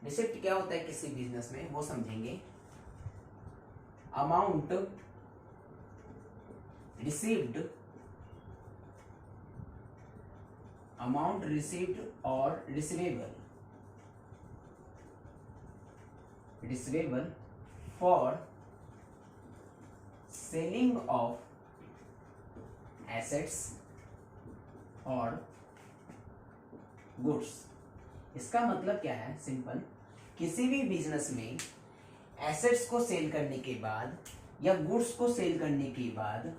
Receipt क्या होता है किसी बिजनेस में वो समझेंगे। अमाउंट रिसीव्ड, अमाउंट रिसीव्ड और receivable for selling of assets और गुड्स। इसका मतलब क्या है, सिंपल, किसी भी बिजनेस में एसेट्स को सेल करने के बाद या गुड्स को सेल करने के बाद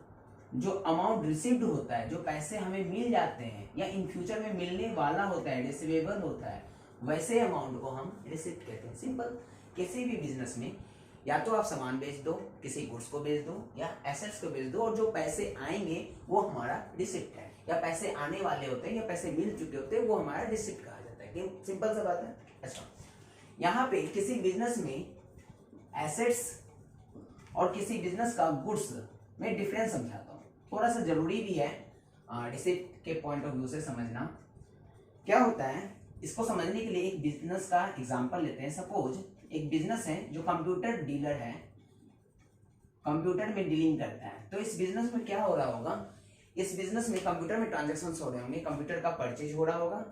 जो अमाउंट रिसीव्ड होता है, जो पैसे हमें मिल जाते हैं या इन फ्यूचर में मिलने वाला होता है, रिसीवेबल होता है, वैसे अमाउंट को हम रिसिप्ट कहते हैं। सिंपल, किसी भी बिजनेस में या तो आप सामान बेच दो, किसी गुड्स को बेच दो या एसेट्स को बेच दो, और जो पैसे आएंगे वो हमारा रिसिप्ट है, या पैसे आने वाले होते हैं या पैसे मिल चुके होते हैं वो हमारा रिसिप्ट कहा जाता है। सिंपल सा बात है। अच्छा, यहाँ पे किसी बिजनेस में एसेट्स और किसी बिजनेस का गुड्स में डिफरेंस समझाता हूँ, थोड़ा सा जरूरी भी है रिसिप्ट के पॉइंट ऑफ व्यू से समझना। क्या होता है, इसको समझने के लिए एक बिजनेस का एग्जांपल लेते हैं। सपोज एक बिजनेस है जो कंप्यूटर डीलर है, कंप्यूटर में डीलिंग करता है। तो इस बिजनेस में क्या हो रहा होगा, इस बिजनेस में कंप्यूटर में ट्रांजेक्शन हो रहे होंगे, कंप्यूटर का परचेज हो रहा होगा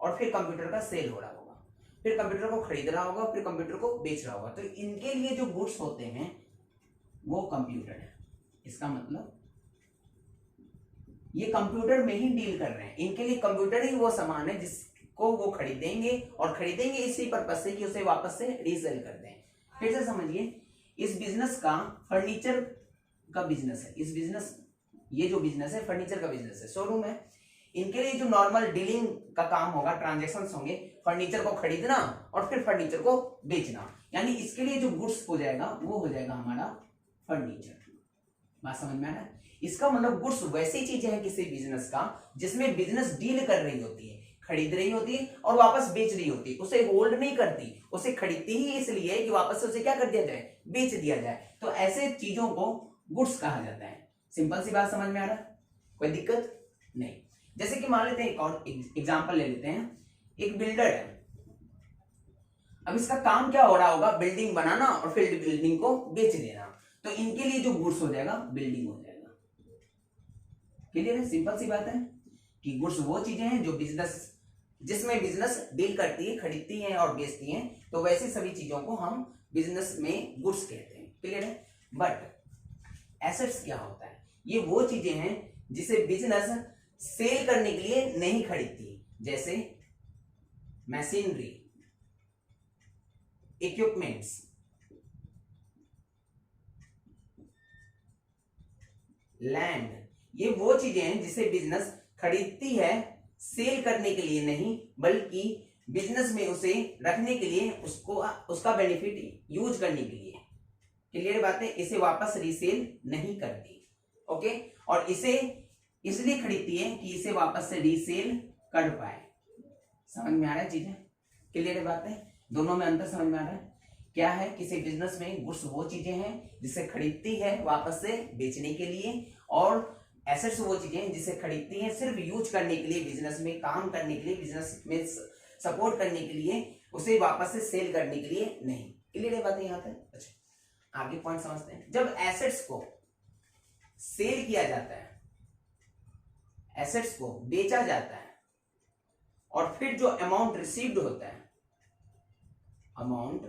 और फिर कंप्यूटर का सेल हो रहा होगा, फिर कंप्यूटर को खरीद रहा होगा, फिर कंप्यूटर को बेच रहा होगा। तो इनके लिए जो गुड्स होते हैं वो कंप्यूटर है। इसका मतलब ये कंप्यूटर में ही डील कर रहे हैं, इनके लिए कंप्यूटर ही वो सामान है जिसको वो खरीदेंगे, और खरीदेंगे इसी पर्पज से कि उसे वापस से रीसेल कर दें। फिर से समझिए, इस बिजनेस का फर्नीचर का बिजनेस है, इस बिजनेस, ये जो बिजनेस है फर्नीचर का बिजनेस है, शोरूम है। इनके लिए जो नॉर्मल डीलिंग का काम होगा, ट्रांजेक्शन होंगे, फर्नीचर को खरीदना और फिर फर्नीचर को बेचना, यानी इसके लिए जो गुड्स हो जाएगा वो हो जाएगा हमारा फर्नीचर। बात समझ में आ रहा है? इसका मतलब गुड्स वैसी चीजें हैं किसी बिजनेस का जिसमें बिजनेस डील कर रही होती है, खरीद रही होती है और वापस बेच रही होती है, उसे होल्ड नहीं करती, उसे खरीदती ही इसलिए कि वापस से उसे क्या कर दिया जाए, बेच दिया जाए। तो ऐसे चीजों को गुड्स कहा जाता है। सिंपल सी बात समझ में आ रहा है, कोई दिक्कत नहीं। जैसे कि मान लेते हैं, एक और एग्जांपल ले लेते हैं। एक बिल्डर है, अब इसका काम क्या हो रहा होगा, बिल्डिंग बनाना और फिर बिल्डिंग को बेच देना। तो इनके लिए जो गुड्स हो जाएगा बिल्डिंग हो जाएगा। क्लियर है? सिंपल सी बात है कि गुड्स वो चीजें हैं जो बिजनेस, जिसमें बिजनेस डील करती है, खरीदती है और बेचती है। तो वैसे सभी चीजों को हम बिजनेस में गुड्स कहते हैं। क्लियर है? बट एसेट्स क्या होता है, ये वो चीजें हैं जिसे बिजनेस सेल करने के लिए नहीं खरीदती, जैसे मशीनरी, इक्विपमेंट्स, लैंड। ये वो चीजें हैं जिसे बिजनेस खरीदती है, सेल करने के लिए नहीं, बल्कि बिजनेस में उसे रखने के लिए, उसको उसका बेनिफिट यूज करने के लिए। क्लियर बात है? इसे वापस रीसेल नहीं करती। ओके, और इसे इसलिए खरीदती है कि इसे वापस से रीसेल कर पाए। समझ में आ रहा है चीजें? क्लियर बात है? दोनों में अंतर समझ में आ रहा है? क्या है, किसी बिजनेस में गुड्स वो चीजें हैं जिसे खरीदती है वापस से बेचने के लिए, और एसेट्स वो चीजें हैं जिसे खरीदती हैं सिर्फ यूज करने के लिए, बिजनेस में काम करने के लिए, बिजनेस में सपोर्ट करने के लिए, उसे वापस से सेल करने के लिए नहीं। क्लियर है बात यहाँ तक? अच्छा, आगे पॉइंट समझते हैं। जब एसेट्स को सेल किया जाता है, एसेट्स को बेचा जाता है, और फिर जो अमाउंट रिसीव्ड होता है, अमाउंट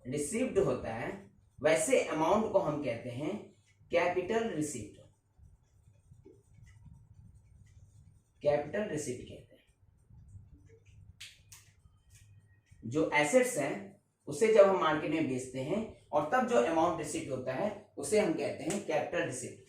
रिसीव्ड होता है, वैसे अमाउंट को हम कहते हैं कैपिटल रिसीव्ड। कैपिटल रिसीव्ड कहते हैं। जो एसेट्स हैं उसे जब हम मार्केट में बेचते हैं और तब जो अमाउंट रिसीव्ड होता है उसे हम कहते हैं कैपिटल रिसीव्ड।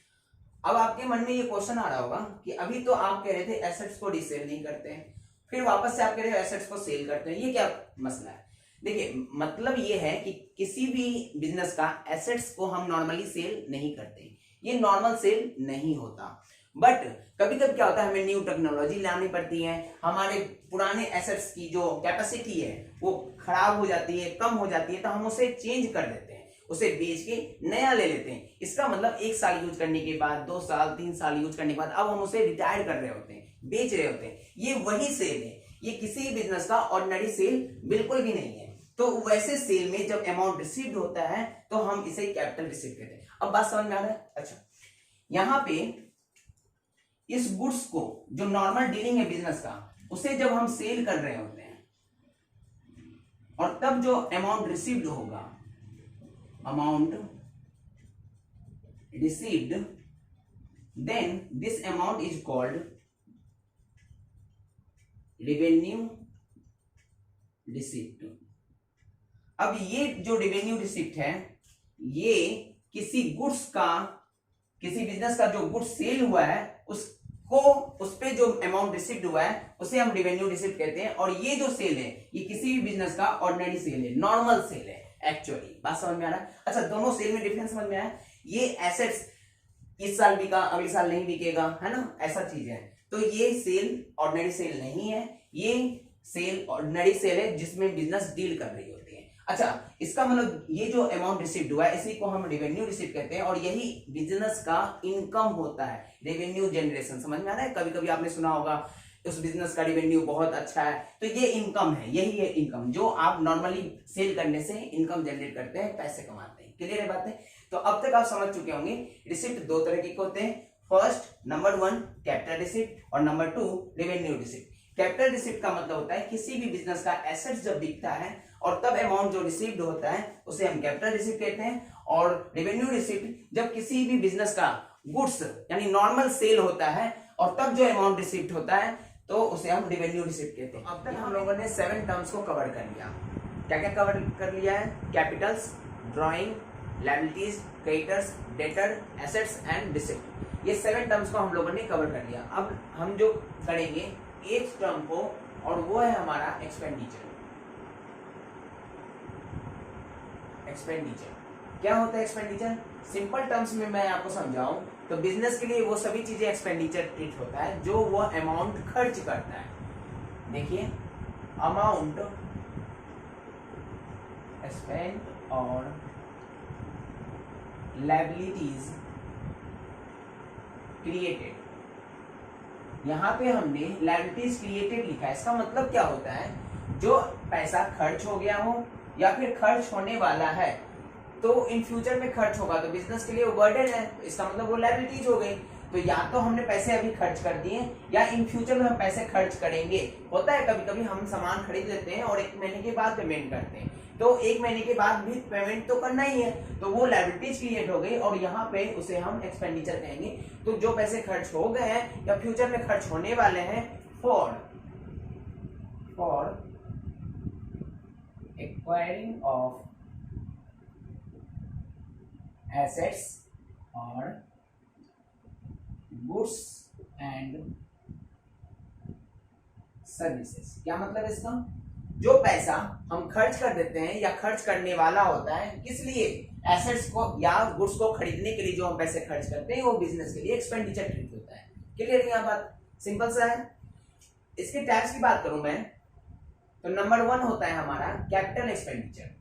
अब आपके मन में ये क्वेश्चन आ रहा होगा कि अभी तो आप कह रहे थे एसेट्स को रीसेल नहीं करते हैं, फिर वापस से आप कह रहे हो एसेट्स को सेल करते हैं, ये क्या मसला है? देखिए, मतलब ये है कि किसी भी बिजनेस का एसेट्स को हम नॉर्मली सेल नहीं करते, ये नॉर्मल सेल नहीं होता। बट कभी कभी क्या होता है, हमें न्यू टेक्नोलॉजी लानी पड़ती है, हमारे पुराने एसेट्स की जो कैपेसिटी है वो खराब हो जाती है, कम हो जाती है, तो हम उसे चेंज कर देते हैं, उसे बेच के नया ले लेते हैं। इसका मतलब 1 साल यूज करने के बाद, 2 साल 3 साल यूज करने के बाद अब हम उसे रिटायर कर रहे होते हैं, बेच रहे होते हैं। ये वही सेल है, ये किसी बिजनेस का ऑर्डिनरी सेल बिल्कुल भी नहीं है। तो वैसे सेल में जब अमाउंट रिसीव्ड होता है तो हम इसे कैपिटल रिसीव कहते हैं। अब बात समझ में आ रहा है? अच्छा, यहां पे इस गुड्स को जो नॉर्मल डीलिंग है बिजनेस का, उसे जब हम सेल कर रहे होते हैं और तब जो अमाउंट रिसीव्ड होगा, amount received, then this amount is called revenue receipt. अब ये जो रेवेन्यू रिसिप्ट है, ये किसी गुड्स का, किसी बिजनेस का जो गुड्स सेल हुआ है उसको, उस पे जो अमाउंट रिसिप्ट हुआ है उसे हम रेवेन्यू रिसिप्ट कहते हैं। और ये जो सेल है ये किसी भी बिजनेस का ऑर्डिनरी सेल है, नॉर्मल सेल है एक्चुअली। बात समझ में आ रहा है? अच्छा, दोनों सेल में डिफरेंस समझ में आया? ये एसेट्स इस साल बिका, अगले साल नहीं बिकेगा, है ना, ऐसा चीज है। तो ये सेल ऑर्डिनरी सेल नहीं है, ये सेल ऑर्डिनरी सेल है जिसमें बिजनेस डील कर रही होती है। अच्छा, इसका मतलब ये जो अमाउंट रिसीव्ड हुआ है इसी को हम रेवेन्यू रिसीव कहते हैं और यही बिजनेस का इनकम होता है, रेवेन्यू जनरेशन। समझ में आ रहा है? कभी कभी आपने सुना होगा उस बिजनेस का रेवेन्यू बहुत अच्छा है, तो ये इनकम है, यही है इनकम जो आप नॉर्मली सेल करने से इनकम जनरेट करते हैं, पैसे कमाते हैं। क्लियर है बातें? तो अब तक आप समझ चुके होंगे रिसिप्ट दो तरह के होते हैं। फर्स्ट, नंबर 1 कैपिटल रिसिप्ट और number 2 revenue receipt. Capital receipt का मतलब होता है किसी भी बिजनेस का एसेट्स जब बिकता है और तब अमाउंट जो रिसीव्ड होता है उसे हम कैपिटल रिसिप्ट कहते हैं। और रेवेन्यू रिसिप्ट जब किसी भी बिजनेस का गुड्स यानी नॉर्मल सेल होता है और तब जो अमाउंट रिसीव्ड होता है तो उसे हम रेवेन्यू रिसिप्ट कहते हैं। अब तक हम लोगों ने 7 टर्म्स को कवर कर लिया। क्या क्या कवर कर लिया है? Capitals, drawing, liabilities, creditors, debtor, assets and receipt. ये 7 टर्म्स को हम लोगों ने कवर कर लिया। अब हम जो करेंगे एक टर्म को, और वो है हमारा एक्सपेंडिचर। एक्सपेंडिचर क्या होता है? एक्सपेंडिचर सिंपल टर्म्स में मैं आपको समझाऊं तो बिजनेस के लिए वो सभी चीजें एक्सपेंडिचर ट्रीट होता है जो वो अमाउंट खर्च करता है। देखिए, अमाउंट स्पेंड और लायबिलिटीज क्रिएटेड। यहां पे हमने लायबिलिटीज क्रिएटेड लिखा है। इसका मतलब क्या होता है? जो पैसा खर्च हो गया हो या फिर खर्च होने वाला है तो इन फ्यूचर में खर्च होगा तो बिजनेस के लिए वो बर्डन है, इसका मतलब वो लायबिलिटीज हो गई। तो या तो हमने पैसे अभी खर्च कर दिए या इन फ्यूचर में हम पैसे खर्च करेंगे। होता है कभी कभी हम सामान खरीद लेते हैं और 1 महीने के बाद पेमेंट करते हैं, तो 1 महीने के बाद भी पेमेंट तो करना ही है, तो वो लायबिलिटीज क्रिएट हो गई और यहाँ पे उसे हम एक्सपेंडिचर कहेंगे। तो जो पैसे खर्च हो गए हैं या फ्यूचर में खर्च होने वाले हैं फॉर एक्वायरिंग ऑफ एसेट्स और गुड्स एंड सर्विसेज। क्या मतलब इसका? जो पैसा हम खर्च कर देते हैं या खर्च करने वाला होता है, किस लिए? एसेट्स को या गुड्स को खरीदने के लिए जो हम पैसे खर्च करते हैं वो बिजनेस के लिए एक्सपेंडिचर ट्रीट होता है। क्लियर है? यहाँ बात सिंपल सा है। इसके टैक्स की बात करूं मैं तो नंबर 1 होता है हमारा capital expenditure.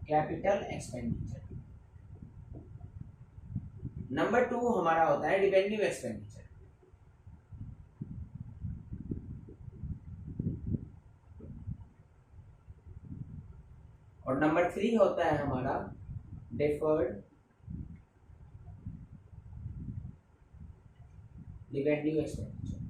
Capital expenditure. Number 2 हमारा होता है रेवेन्यू एक्सपेंडिचर। और नंबर 3 होता है हमारा deferred revenue expenditure.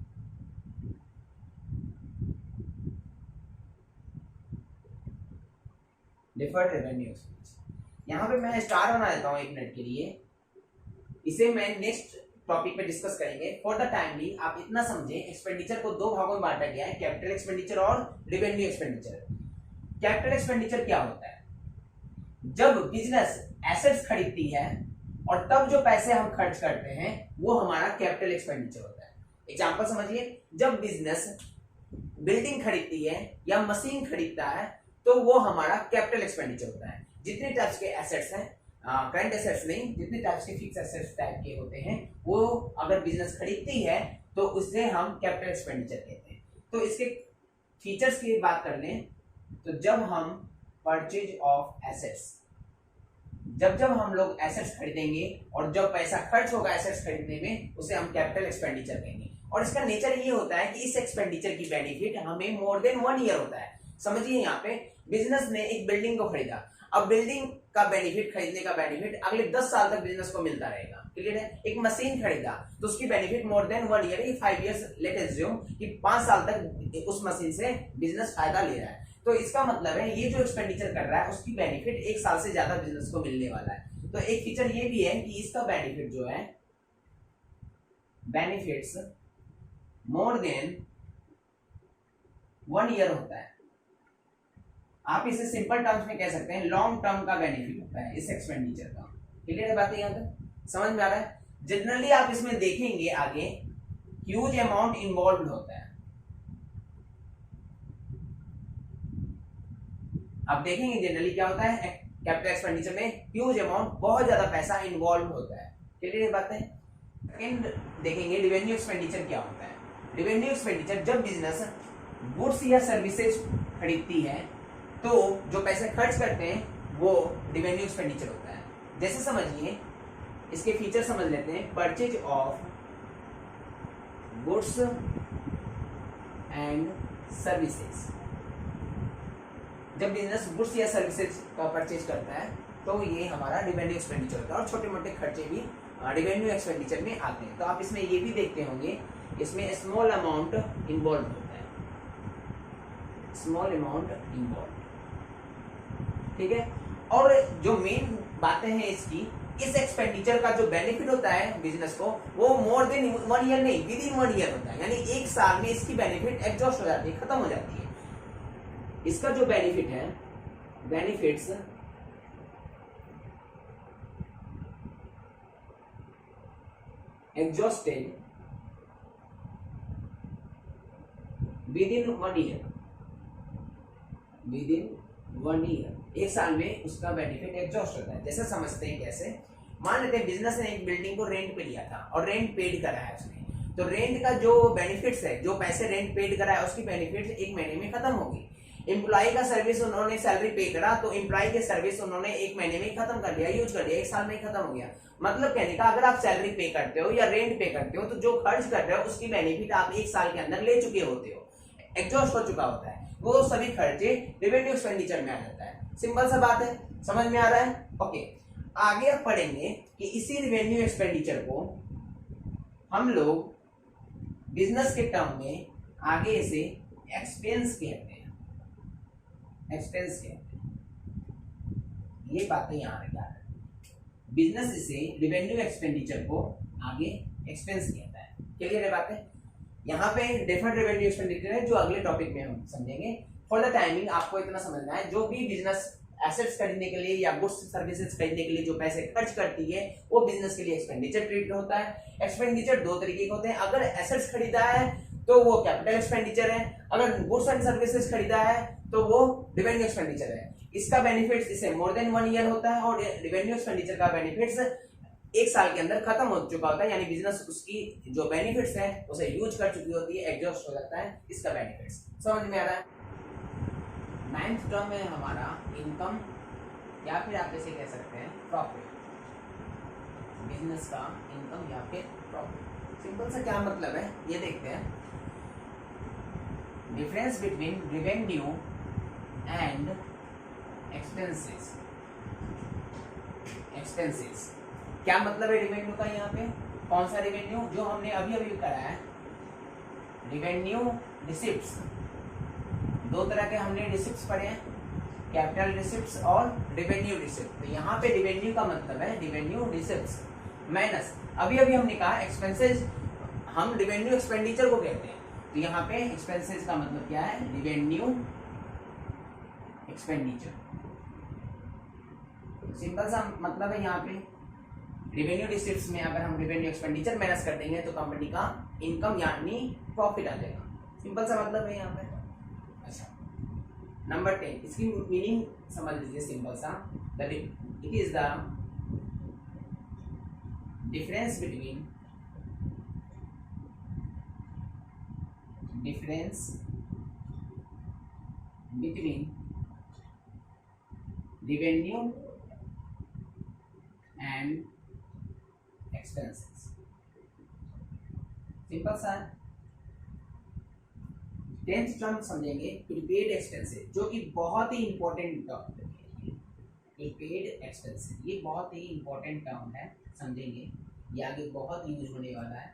Deferred revenue expenditure. यहां पे मैं स्टार बना देता हूं 1 मिनट के लिए, इसे मैं नेक्स्ट टॉपिक पे डिस्कस करेंगे। फॉर द टाइम भी आप इतना समझें, एक्सपेंडिचर को 2 भागों में बांटा गया है, कैपिटल एक्सपेंडिचर और रेवेन्यू एक्सपेंडिचर। कैपिटल एक्सपेंडिचर क्या होता है? जब बिजनेस एसेट्स खरीदती है और तब जो पैसे हम खर्च करते हैं वो हमारा कैपिटल एक्सपेंडिचर होता है। एग्जांपल समझिए, जब बिजनेस बिल्डिंग खरीदती है या मशीन खरीदता है तो वो हमारा कैपिटल एक्सपेंडिचर होता है। जितने टाइप्स के एसेट्स हैं, करंट एसेट्स नहीं, जितने टाइप्स के फिक्स एसेट्स टाइप के होते हैं वो अगर बिजनेस खरीदती है तो उसे हम कैपिटल एक्सपेंडिचर कहते हैं। तो इसके फीचर्स की बात कर लें तो जब हम परचेज ऑफ एसेट्स जब जब हम लोग एसेट्स खरीदेंगे और जब पैसा खर्च होगा एसेट्स खरीदने में, उसे हम कैपिटल एक्सपेंडिचर कहेंगे। और इसका नेचर ये होता है कि इस एक्सपेंडिचर की बेनिफिट हमें मोर देन 1 ईयर होता है। समझिए, यहाँ पे बिजनेस ने एक बिल्डिंग को खरीदा, अब बिल्डिंग का बेनिफिट, खरीदने का बेनिफिट अगले 10 साल तक बिजनेस को मिलता रहेगा। क्लियर है? एक मशीन खरीदा तो उसकी benefit more than 1 year, 5 years, late assume कि 5 साल तक उस मशीन से बिजनेस फायदा ले रहा है। तो इसका मतलब है ये जो एक्सपेंडिचर कर रहा है उसकी बेनिफिट 1 साल से ज्यादा बिजनेस को मिलने वाला है। तो एक फीचर ये भी है कि इसका बेनिफिट जो है, बेनिफिट्स मोर देन 1 ईयर होता है। आप इसे सिंपल टर्म्स में कह सकते हैं लॉन्ग टर्म का बेनिफिट होता है इस एक्सपेंडिचर का। क्लियर है बातें? यहाँ तक समझ में आ रहा है? जनरली आप इसमें देखेंगे आगे ह्यूज अमाउंट इन्वॉल्व होता है। आप देखेंगे जनरली क्या होता है, कैपिटल एक्सपेंडिचर में ह्यूज अमाउंट, बहुत ज्यादा पैसा इन्वॉल्व होता है। क्लियर बातें? सेकंड देखेंगे रेवेन्यू एक्सपेंडिचर क्या होता है। रेवेन्यू एक्सपेंडिचर, जब बिजनेस गुड्स या सर्विसेज खरीदती है तो जो पैसे खर्च करते हैं वो रेवेन्यू एक्सपेंडिचर होता है। जैसे समझिए, इसके फीचर समझ लेते हैं। Purchase of goods and services, जब बिजनेस गुड्स या सर्विसेज का परचेज करता है तो ये हमारा रेवेन्यू एक्सपेंडिचर होता है। और छोटे मोटे खर्चे भी रेवेन्यू एक्सपेंडिचर में आते हैं। तो आप इसमें ये भी देखते होंगे, इसमें स्मॉल अमाउंट इन्वॉल्व होता है, स्मॉल अमाउंट इन्वॉल्व। ठीक है? और जो मेन बातें हैं इसकी, इस एक्सपेंडिचर का जो बेनिफिट होता है बिजनेस को, वो मोर देन 1 ईयर नहीं, विद इन 1 ईयर होता है। यानी 1 साल में इसकी बेनिफिट एग्जॉस्ट हो जाती है, खत्म हो जाती है। इसका जो बेनिफिट है, benefits exhausted with in 1 year, with in 1 year, 1 साल में उसका बेनिफिट एग्जॉस्ट होता है। जैसे समझते हैं कैसे, मान लेते हैं बिजनेस ने एक बिल्डिंग को रेंट पे लिया था और रेंट पेड करा है उसने, तो रेंट का जो बेनिफिट्स है, जो पैसे रेंट पेड करा है उसकी बेनिफिट्स 1 महीने में खत्म होगी। एम्प्लॉय का सर्विस उन्होंने सैलरी पे करा तो एम्प्लॉय के सर्विस उन्होंने 1 महीने में खत्म कर लिया, यूज कर लिया, 1 साल में खत्म हो गया। मतलब कहने का, अगर आप सैलरी पे करते हो या रेंट पे करते हो तो जो खर्च कर रहे हो उसकी बेनिफिट आप 1 साल के अंदर ले चुके होते हो, एग्जॉस्ट हो चुका होता है। वो सभी खर्चे रेवेन्यू एक्सपेंडिचर में आ जाता है। सिंपल सा बात है, समझ में आ रहा है? ओके, आगे अब पढ़ेंगे कि इसी रेवेन्यू एक्सपेंडिचर को हम लोग बिजनेस के टर्म में आगे इसे एक्सपेंस कहते हैं, एक्सपेंस कहते हैं। ये बातें यहां पे याद है। बिजनेस इसे रेवेन्यू एक्सपेंडिचर को आगे एक्सपेंस कहता है। क्लियर है बातें? यहाँ पे डिफरेंट रेवेन्यू एक्सपेंडिचर है जो अगले टॉपिक में हम समझेंगे। फॉर द टाइमिंग आपको इतना समझना है, जो भी बिजनेस एसेट्स खरीदने के लिए या गुड्स सर्विसेज खरीदने के लिए जो पैसे खर्च करती है वो बिजनेस के लिए एक्सपेंडिचर ट्रीट होता है। एक्सपेंडिचर 2 तरीके के होते हैं। अगर एसेट्स खरीदा है तो वो कैपिटल एक्सपेंडिचर है, अगर गुड्स एंड सर्विसेज खरीदा है तो वो रेवेन्यू एक्सपेंडिचर है। इसका बेनिफिट्स इसे मोर देन 1 ईयर होता है और रेवेन्यू एक्सपेंडिचर का बेनिफिट्स 1 साल के अंदर खत्म हो चुका होता है। यानी बिजनेस उसकी जो बेनिफिट्स है उसे यूज कर चुकी होती है, एग्जॉस्ट हो जाता है इसका बेनिफिट्स। समझ में आ रहा है? 9th टर्म है हमारा इनकम, या फिर आप इसे कह सकते हैं प्रॉफिट। बिजनेस का इनकम या फिर प्रॉफिट, सिंपल सा क्या मतलब है ये देखते हैं। Difference between revenue and expenses. Expenses क्या मतलब है रेवेन्यू का? यहाँ पे कौन सा रेवेन्यू? जो हमने अभी अभी करा है, रेवेन्यू रिसिप्ट्स। 2 तरह के हमने रिसिप्ट्स पढ़े हैं, कैपिटल रिसिप्ट्स और रेवेन्यू रिसिप्ट। तो यहाँ पे रेवेन्यू का मतलब है रेवेन्यू रिसिप्ट्स माइनस, अभी अभी हमने कहा एक्सपेंसेस, हम रेवेन्यू एक्सपेंडिचर को कहते हैं। तो यहाँ पे एक्सपेंसेस का मतलब क्या है? Revenue expenditure. सिंपल सा मतलब है यहाँ पे रेवेन्यू रिसिप्ट्स में अगर हम रेवेन्यू एक्सपेंडिचर माइनस कर देंगे तो कंपनी का इनकम यानी प्रॉफिट आ जाएगा। सिंपल सा मतलब है यहाँ पे। अच्छा, नंबर 10, इसकी मीनिंग समझ लीजिए सिंपल सा। It is the difference between revenue and expenses. Simple सा। 10th टर्म समझेंगे प्रीपेड एक्सपेंसेस, जो कि बहुत ही इंपॉर्टेंट टर्म है। प्रीपेड एक्सपेंसेस ये बहुत ही इंपॉर्टेंट टर्म है, समझेंगे, ये आगे बहुत यूज होने वाला है।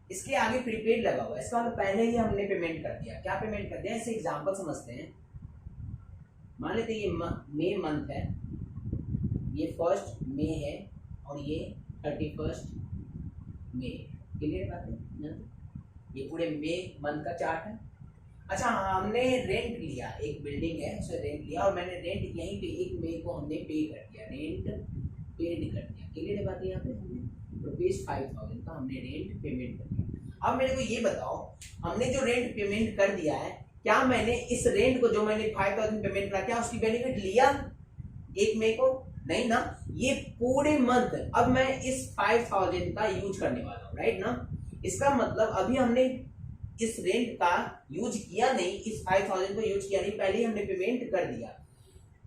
इसके आगे प्रीपेड लगा हुआ है, इसका मतलब पहले ही हमने पेमेंट कर दिया। क्या पेमेंट कर दिया? ऐसे एग्जांपल समझते हैं। मान लेते हैं ये मई मंथ है, ये 1 मई है और ये 31 मई। क्लियर बात है? ये पूरे मई मंथ का चार्ट है। अच्छा, हमने रेंट लिया, एक बिल्डिंग है उसे रेंट लिया और मैंने रेंट यहीं पे 1 मई को हमने पे कर दिया, रेंट पेड कर दिया। क्लियर बात है? यहाँ पे हमने ₹5000 का हमने रेंट पेमेंट कर दिया। अब मेरे को ये बताओ, हमने जो रेंट पेमेंट कर दिया है, क्या मैंने इस रेंट को जो मैंने 5000 पेमेंट करा, क्या उसकी बेनिफिट लिया 1 मई को? नहीं ना। ये पूरे मंथ अब मैं इस 5000 का यूज करने वाला हूँ, राइट ना। इसका मतलब अभी हमने इस रेंट का यूज किया नहीं, इस 5000 को यूज किया नहीं, पहले ही हमने पेमेंट कर दिया।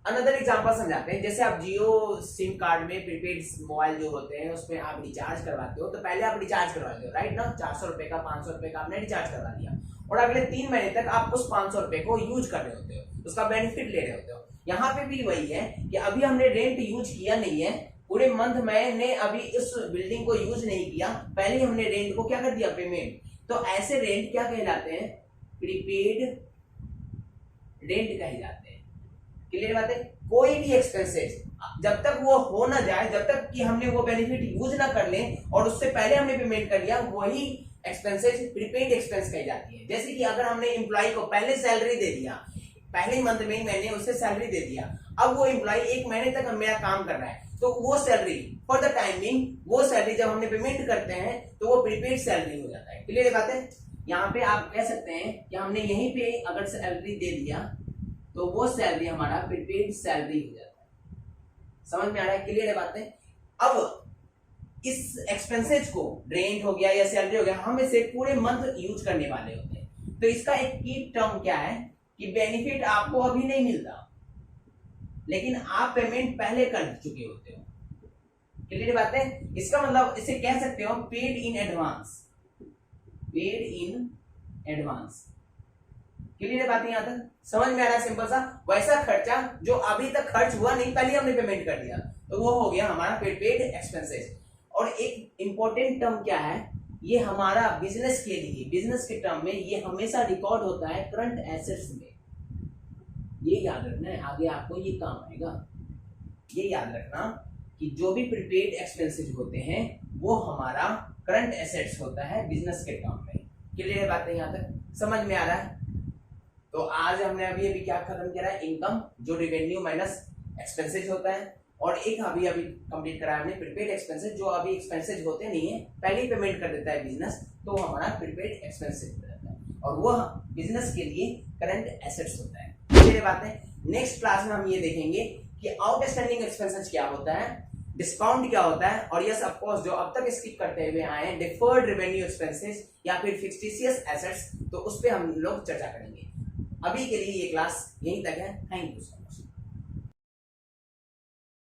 अनदर एग्जांपल समझाते हैं। जैसे आप जियो सिम कार्ड में प्रीपेड मोबाइल जो होते हैं उसमें आप रिचार्ज करवाते हो, तो पहले आप रिचार्ज करवाते हो, राइट ना। 400 रुपए का 500 रुपए का आपने रिचार्ज करवा दिया और अगले 3 महीने तक आप उस 500 रुपए को यूज कर रहे होते हो, उसका बेनिफिट ले रहे होते हो। यहाँ पे भी वही है कि अभी हमने रेंट यूज किया नहीं है, पूरे मंथ मैंने अभी इस बिल्डिंग को यूज नहीं किया, पहले ही हमने रेंट को क्या कर दिया, पेमेंट। तो ऐसे रेंट क्या कहलाते हैं? प्रीपेड रेंट कहे जाते हैं। क्लियर बात है? कोई भी एक्सपेंसेस जब तक वो हो ना जाए, जब तक कि हमने वो बेनिफिट यूज ना कर लें और उससे पहले हमने पेमेंट कर लिया, वही एक्सपेंसेस प्रीपेड एक्सपेंस कही जाती है। जैसे कि अगर हमने एम्प्लॉय को पहले सैलरी दे दिया, पहले मंथ में मैंने उसे सैलरी दे दिया, अब वो एम्प्लॉय 1 महीने तक मेरा काम कर रहा है, तो वो सैलरी फॉर द टाइमिंग, वो सैलरी जब हमने पेमेंट करते हैं तो वो प्रीपेड सैलरी हो जाता है। क्लियर बात है? यहाँ पे आप कह सकते हैं कि हमने यहीं पे अगर सैलरी दे दिया तो वो सैलरी हमारा प्रीपेड सैलरी हो जाता है। समझ में आ रहा है? क्लियर है बातें? अब इस एक्सपेंसेस को, रेंट हो गया या सैलरी हो गया, हम इसे पूरे मंथ यूज करने वाले होते हैं। तो इसका एक की टर्म क्या है कि बेनिफिट आपको अभी नहीं मिलता, लेकिन आप पेमेंट पहले कर चुके होते हो। क्लियर बात है? इसका मतलब इसे कह सकते हो paid in advance, paid in advance. Clear बात है? यहां तक समझ में आ रहा है? सिंपल सा। वैसा खर्चा जो अभी तक खर्च हुआ नहीं, पहले हमने पेमेंट कर दिया, तो वो हो गया हमारा प्रीपेड एक्सपेंसेस। और एक इंपॉर्टेंट टर्म क्या है, ये हमारा बिजनेस के लिए, बिजनेस के टर्म में ये हमेशा रिकॉर्ड होता है करंट एसेट्स में। ये याद रखना है, आगे आपको ये काम आएगा। ये याद रखना कि जो भी प्रीपेड एक्सपेंसेस होते हैं वो हमारा करंट एसेट्स होता है बिजनेस के टर्म में। क्लियर बात है? यहाँ तक समझ में आ रहा है? तो आज हमने अभी क्या खत्म किया है, इनकम, जो रेवेन्यू माइनस एक्सपेंसेस होता है, और एक अभी कंप्लीट करा हमने प्रीपेड एक्सपेंसेस, जो अभी एक्सपेंसेस होते नहीं है, पहले ही पेमेंट कर देता है बिजनेस, तो हमारा प्रीपेड एक्सपेंसेस रहता है और वो बिजनेस के लिए करंट एसेट्स होता है। ये बात है। नेक्स्ट क्लास में हम ये देखेंगे कि आउटस्टैंडिंग एक्सपेंसेस क्या होता है, डिस्काउंट क्या होता है, और यस ऑफ कोर्स जो अब तक स्किप करते हुए आए हैं डिफर्ड रेवेन्यू एक्सपेंसेस या फिर फिक्टिशियस एसेट्स, तो उस पे हम लोग चर्चा करेंगे। अभी के लिए ये क्लास यहीं तक है। Thank you sir.